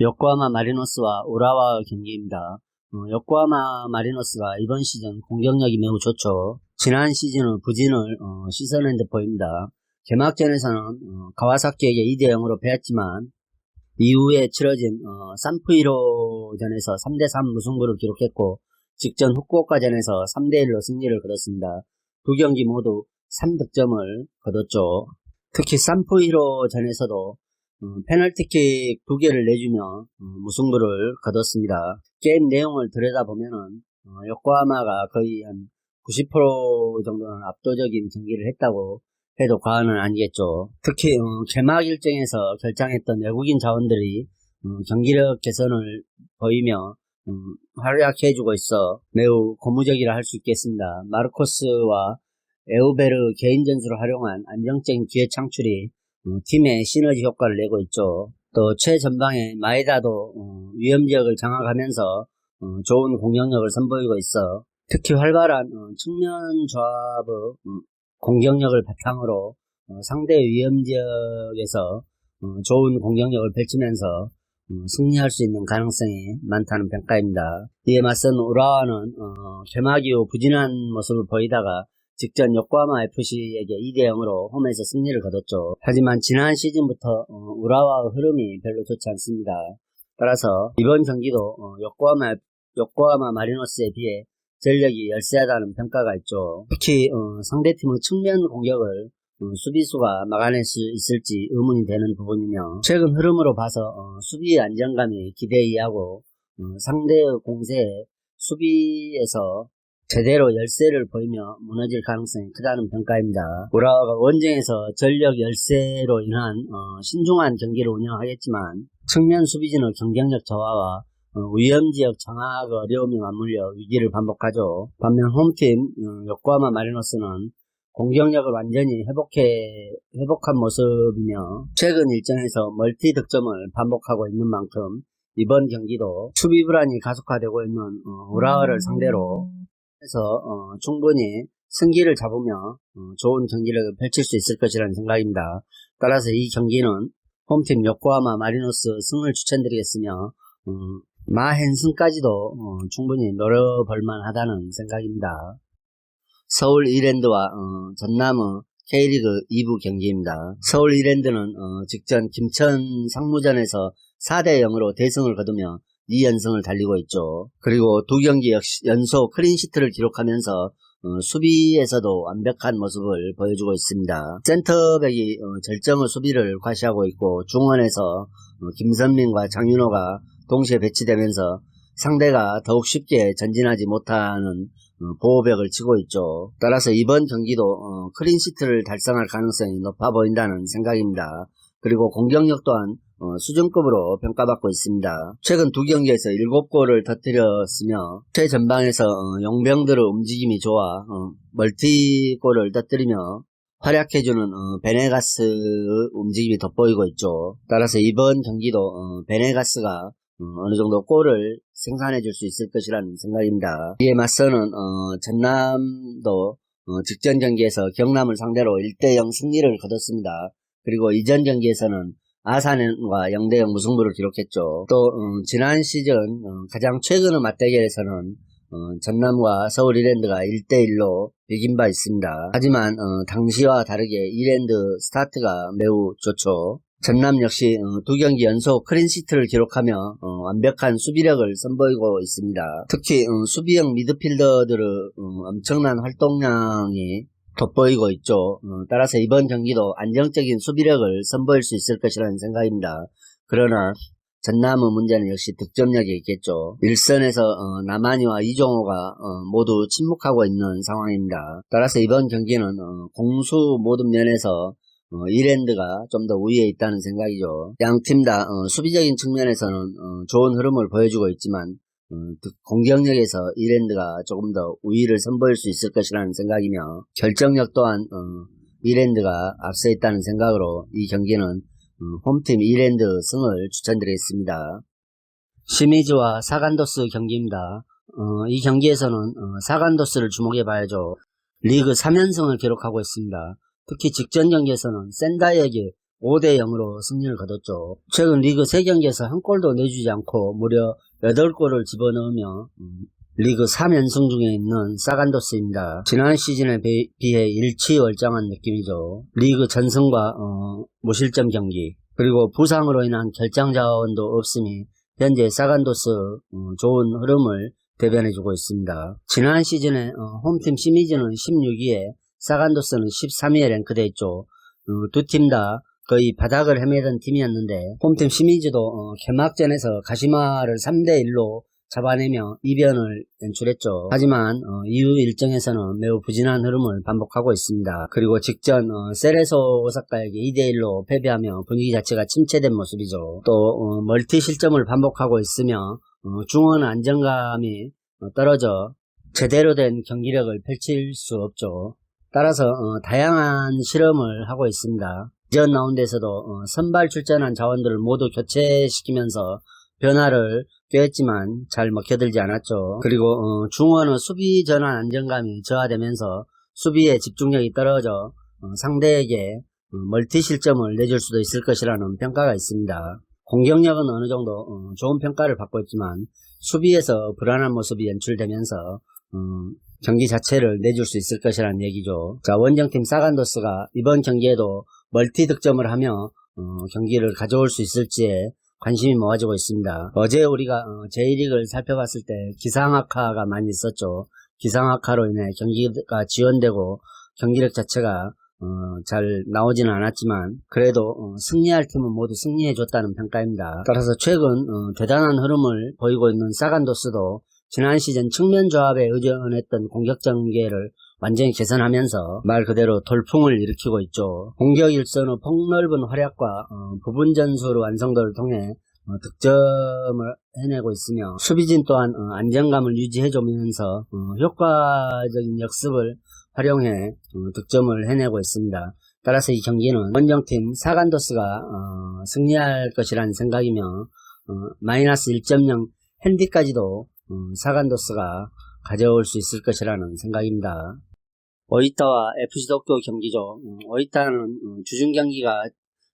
요코하마 마리노스와 우라와 경기입니다. 요코하마 마리노스가 이번 시즌 공격력이 매우 좋죠. 지난 시즌은 부진을 씻어낸 듯 보입니다. 개막전에서는 가와사키에게 2대0으로 패했지만 이후에 치러진 산프이로전에서 3대3 무승부를 기록했고 직전 후쿠오카전에서 3대1로 승리를 거뒀습니다. 두 경기 모두 3득점을 거뒀죠. 특히 산프이로전에서도 페널티킥 2개를 내주며 무승부를 거뒀습니다. 게임 내용을 들여다보면은 요코하마가 거의 한 90% 정도는 압도적인 경기를 했다고 해도 과언은 아니겠죠. 특히 개막 일정에서 결장했던 외국인 자원들이 경기력 개선을 보이며 활약해주고 있어 매우 고무적이라 할 수 있겠습니다. 마르코스와 에우베르 개인 전술을 활용한 안정적인 기회 창출이 팀의 시너지 효과를 내고 있죠. 또 최전방에 마에다도 위험지역을 장악하면서 좋은 공격력을 선보이고 있어 특히 활발한 측면 조합의 공격력을 바탕으로 상대 위험지역에서 좋은 공격력을 펼치면서 승리할 수 있는 가능성이 많다는 평가입니다. 이에 맞선 우라와는 개막 이후 부진한 모습을 보이다가 직전 요코하마 FC에게 2대0으로 홈에서 승리를 거뒀죠. 하지만 지난 시즌부터 우라와의 흐름이 별로 좋지 않습니다. 따라서 이번 경기도 요코하마 마리노스에 비해 전력이 열세하다는 평가가 있죠. 특히 상대팀의 측면 공격을 수비수가 막아낼 수 있을지 의문이 되는 부분이며 최근 흐름으로 봐서 수비의 안정감이 기대이하고 상대의 공세에 수비에서 제대로 열세를 보이며 무너질 가능성이 크다는 평가입니다. 우라와가 원정에서 전력 열세로 인한 신중한 경기를 운영하겠지만 측면 수비진의 경쟁력 저하와 위험지역 장악 어려움이 맞물려 위기를 반복하죠. 반면 홈팀 요코하마 마리노스는 공격력을 완전히 회복한 모습이며 최근 일정에서 멀티 득점을 반복하고 있는 만큼 이번 경기도 수비 불안이 가속화되고 있는 우라와를 상대로 해서 충분히 승기를 잡으며 좋은 경기를 펼칠 수 있을 것이라는 생각입니다. 따라서 이 경기는 홈팀 요코하마 마리노스 승을 추천드리겠으며 마헨승까지도 충분히 노려볼만 하다는 생각입니다. 서울 이랜드와 전남의 K리그 2부 경기입니다. 서울 이랜드는 직전 김천 상무전에서 4대0으로 대승을 거두며 2연승을 달리고 있죠. 그리고 두 경기 연속 클린시트를 기록하면서 수비에서도 완벽한 모습을 보여주고 있습니다. 센터백이 절정의 수비를 과시하고 있고 중원에서 김선민과 장윤호가 동시에 배치되면서 상대가 더욱 쉽게 전진하지 못하는 보호벽을 치고 있죠. 따라서 이번 경기도 클린시트를 달성할 가능성이 높아 보인다는 생각입니다. 그리고 공격력 또한 수준급으로 평가받고 있습니다. 최근 두 경기에서 7골을 터뜨렸으며 최전방에서 용병들의 움직임이 좋아 멀티골을 터뜨리며 활약해주는 베네가스의 움직임이 돋보이고 있죠. 따라서 이번 경기도 베네가스가 어느 정도 골을 생산해 줄 수 있을 것이라는 생각입니다. 이에 맞서는 전남도 직전 경기에서 경남을 상대로 1대0 승리를 거뒀습니다. 그리고 이전 경기에서는 아산과 0대0 무승부를 기록했죠. 또 지난 시즌 가장 최근의 맞대결에서는 전남과 서울 이랜드가 1대1로 이긴 바 있습니다. 하지만 당시와 다르게 이랜드 스타트가 매우 좋죠. 전남 역시 두 경기 연속 클린시트를 기록하며 완벽한 수비력을 선보이고 있습니다. 특히 수비형 미드필더들의 엄청난 활동량이 돋보이고 있죠. 따라서 이번 경기도 안정적인 수비력을 선보일 수 있을 것이라는 생각입니다. 그러나 전남의 문제는 역시 득점력이 있겠죠. 일선에서 남한이와 이종호가 모두 침묵하고 있는 상황입니다. 따라서 이번 경기는 공수 모든 면에서 이랜드가 좀 더 우위에 있다는 생각이죠. 양 팀 다 수비적인 측면에서는 좋은 흐름을 보여주고 있지만 공격력에서 이랜드가 조금 더 우위를 선보일 수 있을 것이라는 생각이며 결정력 또한 이랜드가 앞서 있다는 생각으로 이 경기는 홈팀 이랜드 승을 추천드리겠습니다. 시미즈와 사간도스 경기입니다. 이 경기에서는 사간도스를 주목해 봐야죠. 리그 3연승을 기록하고 있습니다. 특히 직전 경기에서는 센다이에게 5대 0으로 승리를 거뒀죠. 최근 리그 3경기에서 한 골도 내주지 않고 무려 8골을 집어넣으며 리그 3연승 중에 있는 사간도스입니다. 지난 시즌에 비해 일취월장한 느낌이죠. 리그 전승과 무실점 경기, 그리고 부상으로 인한 결장 자원도 없으니 현재 사간도스 좋은 흐름을 대변해주고 있습니다. 지난 시즌에 홈팀 시미즈는 16위에 사간도스는 13위에 랭크되어 있죠. 두 팀 다 거의 바닥을 헤매던 팀이었는데 홈팀 시미즈도 개막전에서 가시마를 3대1로 잡아내며 이변을 연출했죠. 하지만 이후 일정에서는 매우 부진한 흐름을 반복하고 있습니다. 그리고 직전 세레소 오사카에게 2대1로 패배하며 분위기 자체가 침체된 모습이죠. 또 멀티 실점을 반복하고 있으며 중원 안정감이 떨어져 제대로 된 경기력을 펼칠 수 없죠. 따라서 다양한 실험을 하고 있습니다. 이전 라운드에서도 선발 출전한 자원들을 모두 교체시키면서 변화를 꾀했지만 잘 먹혀들지 않았죠. 그리고 중원의 수비 전환 안정감이 저하되면서 수비의 집중력이 떨어져 상대에게 멀티 실점을 내줄 수도 있을 것이라는 평가가 있습니다. 공격력은 어느 정도 좋은 평가를 받고 있지만 수비에서 불안한 모습이 연출되면서 경기 자체를 내줄 수 있을 것이라는 얘기죠. 자, 원정팀 사간도스가 이번 경기에도 멀티 득점을 하며 경기를 가져올 수 있을지에 관심이 모아지고 있습니다. 어제 우리가 제1리그를 살펴봤을 때 기상악화가 많이 있었죠. 기상악화로 인해 경기가 지연되고 경기력 자체가 잘 나오지는 않았지만 그래도 승리할 팀은 모두 승리해줬다는 평가입니다. 따라서 최근 대단한 흐름을 보이고 있는 사간도스도 지난 시즌 측면 조합에 의존했던 공격 전개를 완전히 개선하면서 말 그대로 돌풍을 일으키고 있죠. 공격 일선의 폭넓은 활약과 부분 전술의 완성도를 통해 득점을 해내고 있으며 수비진 또한 안정감을 유지해주면서 효과적인 역습을 활용해 득점을 해내고 있습니다. 따라서 이 경기는 원정팀 사간도스가 승리할 것이라는 생각이며 마이너스 1.0 핸디까지도 사간도스가 가져올 수 있을 것이라는 생각입니다. 오이타와 FC 도쿄 경기죠. 오이타는 주중 경기가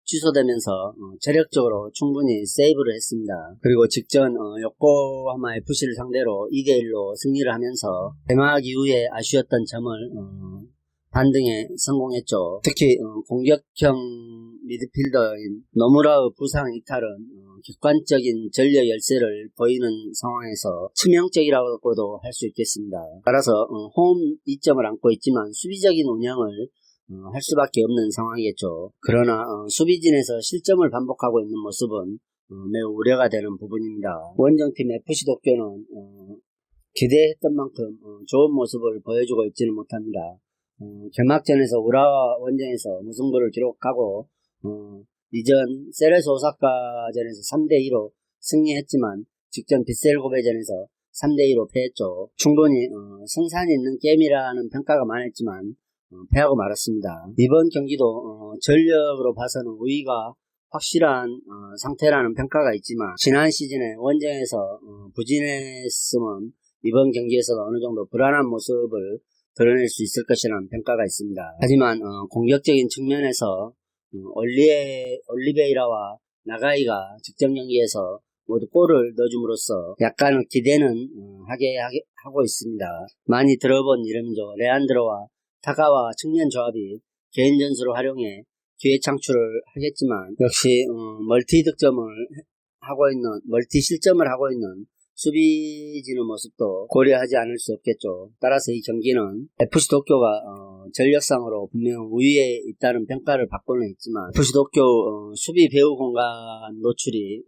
취소되면서 체력적으로 충분히 세이브를 했습니다. 그리고 직전 요코하마 FC를 상대로 2대1로 승리를 하면서 개막 이후에 아쉬웠던 점을 반등에 성공했죠. 특히 공격형 미드필더인 노무라의 부상 이탈은 객관적인 전력 열세를 보이는 상황에서 치명적이라고도 할 수 있겠습니다. 따라서 홈 이점을 안고 있지만 수비적인 운영을 할 수밖에 없는 상황이겠죠. 그러나 수비진에서 실점을 반복하고 있는 모습은 매우 우려가 되는 부분입니다. 원정팀 FC 도쿄는 기대했던 만큼 좋은 모습을 보여주고 있지는 못합니다. 개막전에서 우라와 원정에서 무승부를 기록하고 이전 세레소 오사카전에서 3대2로 승리했지만 직전 빗셀 고베전에서 3대2로 패했죠. 충분히 승산이 있는 게임이라는 평가가 많았지만 패하고 말았습니다. 이번 경기도 전력으로 봐서는 우위가 확실한 상태라는 평가가 있지만 지난 시즌에 원정에서 부진했으면 이번 경기에서도 어느 정도 불안한 모습을 드러낼 수 있을 것이라는 평가가 있습니다. 하지만 공격적인 측면에서 올리베이라와 나가이가 직전 경기에서 모두 골을 넣어줌으로써 약간의 기대는 하고 있습니다. 많이 들어본 이름이죠. 레안드로와 타가와 측면 조합이 개인 전술을 활용해 기회 창출을 하겠지만 역시 멀티 득점을 하고 있는 멀티 실점을 하고 있는 수비진의 모습도 고려하지 않을 수 없겠죠. 따라서 이 경기는 FC 도쿄가 전력상으로 분명 우위에 있다는 평가를 받고는 있지만 FC 도쿄 수비 배후 공간 노출이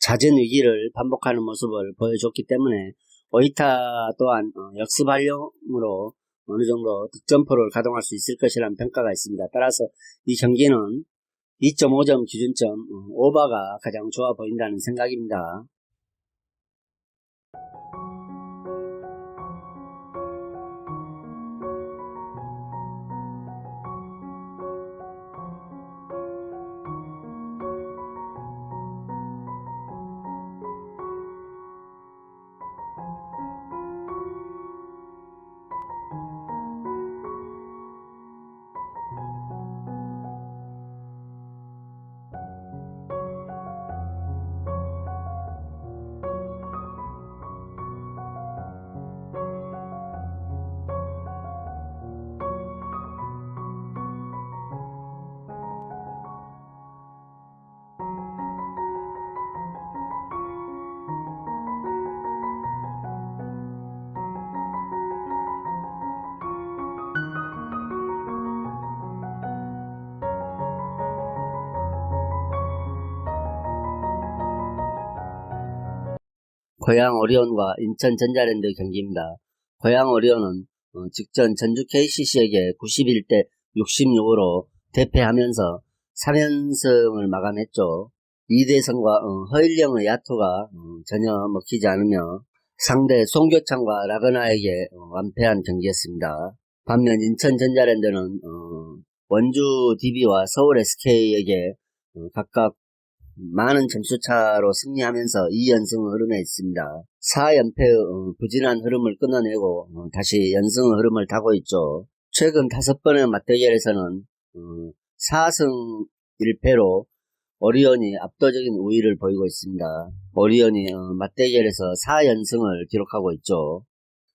잦은 위기를 반복하는 모습을 보여줬기 때문에 오이타 또한 역습 활용으로 어느 정도 득점포를 가동할 수 있을 것이라는 평가가 있습니다. 따라서 이 경기는 2.5점 기준점 오버가 가장 좋아 보인다는 생각입니다. 고양 오리온과 인천 전자랜드 경기입니다. 고양 오리온은 직전 전주 KCC에게 91대 66으로 대패하면서 3연승을 마감했죠. 이대성과 허일영의 야투가 전혀 먹히지 않으며 상대 송교창과 라그나에게 완패한 경기였습니다. 반면 인천 전자랜드는 원주 DB와 서울 SK에게 각각 많은 점수차로 승리하면서 2연승 흐름에 있습니다. 4연패의 부진한 흐름을 끊어내고 다시 연승 흐름을 타고 있죠. 최근 5번의 맞대결에서는 4승 1패로 오리온이 압도적인 우위를 보이고 있습니다. 오리온이 맞대결에서 4연승을 기록하고 있죠.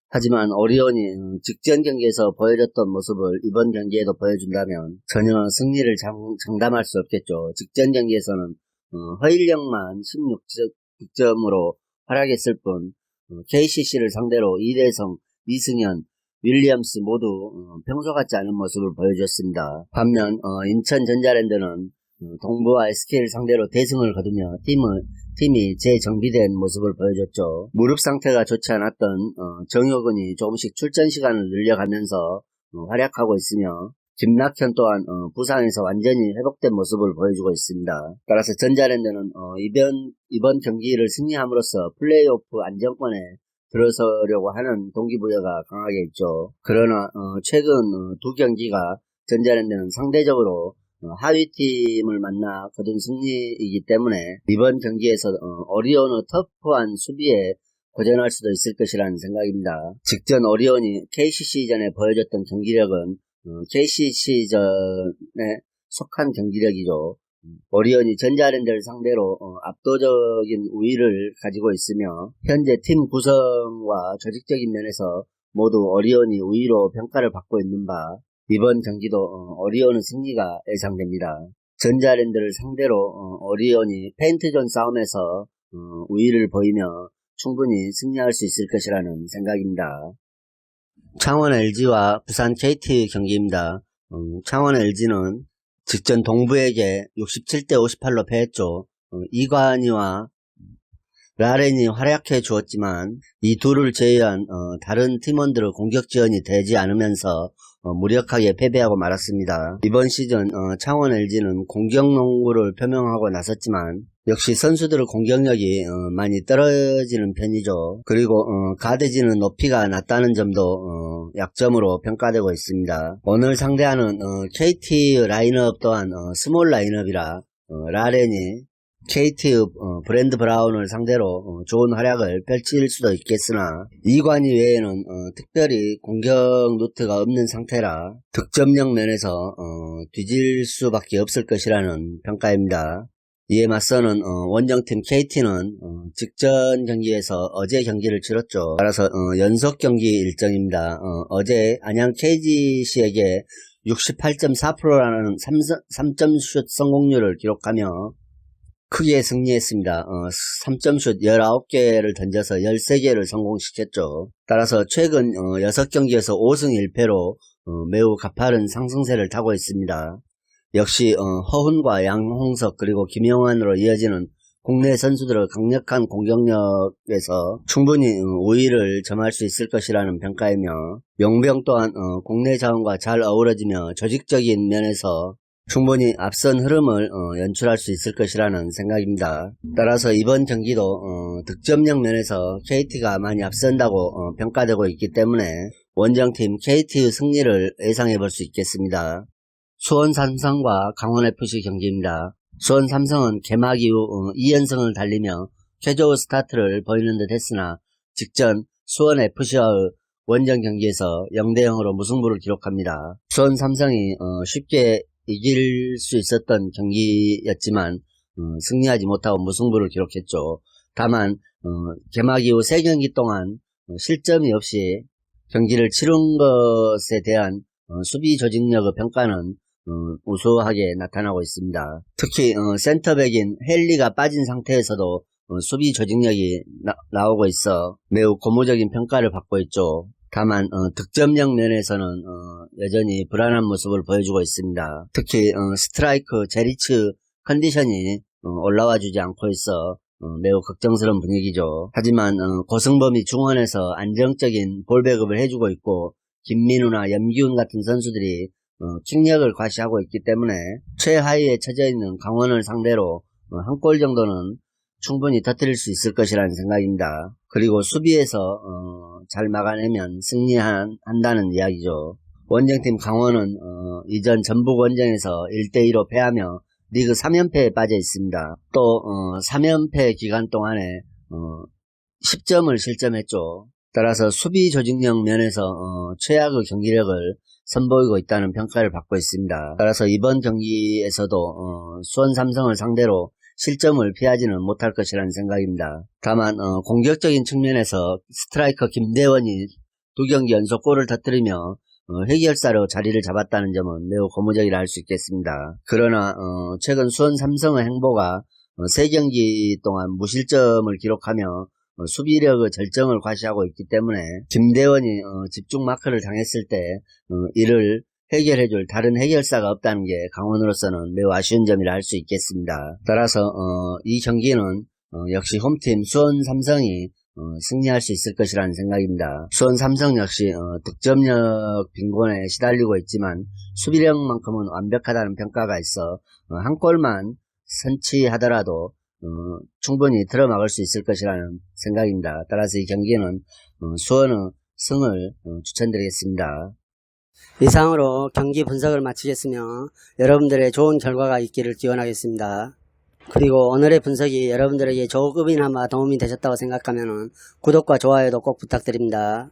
하지만 오리온이 직전 경기에서 보여줬던 모습을 이번 경기에도 보여준다면 전혀 승리를 장담할 수 없겠죠. 직전 경기에서는 허일영만 16득점으로 활약했을 뿐 KCC를 상대로 이대성, 이승현, 윌리엄스 모두 평소 같지 않은 모습을 보여줬습니다. 반면 인천 전자랜드는 동부와 SK를 상대로 대승을 거두며 팀이 재정비된 모습을 보여줬죠. 무릎 상태가 좋지 않았던 정효근이 조금씩 출전 시간을 늘려가면서 활약하고 있으며 김낙현 또한 부상에서 완전히 회복된 모습을 보여주고 있습니다. 따라서 전자랜드는 이번 경기를 승리함으로써 플레이오프 안정권에 들어서려고 하는 동기부여가 강하게 있죠. 그러나 최근 두 경기가 전자랜드는 상대적으로 하위팀을 만나 거둔 승리이기 때문에 이번 경기에서 오리온의 터프한 수비에 고전할 수도 있을 것이라는 생각입니다. 직전 오리온이 KCC전에 보여줬던 경기력은 KCC전에 속한 경기력이죠. 오리온이 전자랜드를 상대로 압도적인 우위를 가지고 있으며 현재 팀 구성과 조직적인 면에서 모두 오리온이 우위로 평가를 받고 있는 바 이번 경기도 오리온의 승리가 예상됩니다. 전자랜드를 상대로 오리온이 페인트존 싸움에서 우위를 보이며 충분히 승리할 수 있을 것이라는 생각입니다. 창원 LG와 부산 KT 경기입니다. 창원 LG는 직전 동부에게 67대 58로 패했죠. 이관희와 라렌이 활약해 주었지만 이 둘을 제외한 다른 팀원들의 공격 지원이 되지 않으면서 무력하게 패배하고 말았습니다. 이번 시즌 창원 LG는 공격 농구를 표명하고 나섰지만 역시 선수들의 공격력이 많이 떨어지는 편이죠. 그리고 가드진의 높이가 낮다는 점도 약점으로 평가되고 있습니다. 오늘 상대하는 KT 라인업 또한 스몰 라인업이라 라렌이 KT의 브랜드 브라운을 상대로 좋은 활약을 펼칠 수도 있겠으나 이관희 외에는 특별히 공격 루트가 없는 상태라 득점력 면에서 뒤질 수밖에 없을 것이라는 평가입니다. 이에 맞서는 원정팀 KT는 직전 경기에서 어제 경기를 치렀죠. 따라서 연속 경기 일정입니다. 어제 안양 KGC에게 68.4%라는 3점슛 성공률을 기록하며 크게 승리했습니다. 3점슛 19개를 던져서 13개를 성공시켰죠. 따라서 최근 6경기에서 5승 1패로 매우 가파른 상승세를 타고 있습니다. 역시 허훈과 양홍석 그리고 김영환으로 이어지는 국내 선수들의 강력한 공격력에서 충분히 우위를 점할 수 있을 것이라는 평가이며 용병 또한 국내 자원과 잘 어우러지며 조직적인 면에서 충분히 앞선 흐름을 연출할 수 있을 것이라는 생각입니다. 따라서 이번 경기도 득점력 면에서 KT가 많이 앞선다고 평가되고 있기 때문에 원정팀 KT의 승리를 예상해 볼 수 있겠습니다. 수원 삼성과 강원FC 경기입니다. 수원 삼성은 개막 이후 2연승을 달리며 쾌조 스타트를 보이는 듯 했으나 직전 수원 FC와의 원정 경기에서 0대0으로 무승부를 기록합니다. 수원 삼성이 쉽게 이길 수 있었던 경기였지만 승리하지 못하고 무승부를 기록했죠. 다만 개막 이후 3경기 동안 실점이 없이 경기를 치른 것에 대한 수비 조직력의 평가는 우수하게 나타나고 있습니다. 특히 센터백인 헨리가 빠진 상태에서도 수비 조직력이 나오고 있어 매우 고무적인 평가를 받고 있죠. 다만 득점력 면에서는 여전히 불안한 모습을 보여주고 있습니다. 특히 스트라이크 제리츠 컨디션이 올라와 주지 않고 있어 매우 걱정스러운 분위기죠. 하지만 고승범이 중원에서 안정적인 볼 배급을 해주고 있고 김민우나 염기훈 같은 선수들이 킥력을 과시하고 있기 때문에 최하위에 처져 있는 강원을 상대로 한 골 정도는 충분히 터뜨릴 수 있을 것이라는 생각입니다. 그리고 수비에서 잘 막아내면 승리한다는 이야기죠. 원정팀 강원은 이전 전북 원정에서 1대2로 패하며 리그 3연패에 빠져 있습니다. 또 3연패 기간 동안에 10점을 실점했죠. 따라서 수비 조직력 면에서 최악의 경기력을 선보이고 있다는 평가를 받고 있습니다. 따라서 이번 경기에서도 수원 삼성을 상대로 실점을 피하지는 못할 것이라는 생각입니다. 다만 공격적인 측면에서 스트라이커 김대원이 2경기 연속 골을 터뜨리며 해결사로 자리를 잡았다는 점은 매우 고무적이라 할 수 있겠습니다. 그러나 최근 수원 삼성의 행보가 3경기 동안 무실점을 기록하며 수비력의 절정을 과시하고 있기 때문에 김대원이 집중 마크를 당했을 때 이를 해결해줄 다른 해결사가 없다는 게 강원으로서는 매우 아쉬운 점이라 할 수 있겠습니다. 따라서 이 경기는 역시 홈팀 수원 삼성이 승리할 수 있을 것이라는 생각입니다. 수원 삼성 역시 득점력 빈곤에 시달리고 있지만 수비력만큼은 완벽하다는 평가가 있어 한 골만 선취하더라도 충분히 들어막을 수 있을 것이라는 생각입니다. 따라서 이 경기는 수원의 승을 추천드리겠습니다. 이상으로 경기 분석을 마치겠으며 여러분들의 좋은 결과가 있기를 기원하겠습니다. 그리고 오늘의 분석이 여러분들에게 조금이나마 도움이 되셨다고 생각하면 구독과 좋아요도 꼭 부탁드립니다.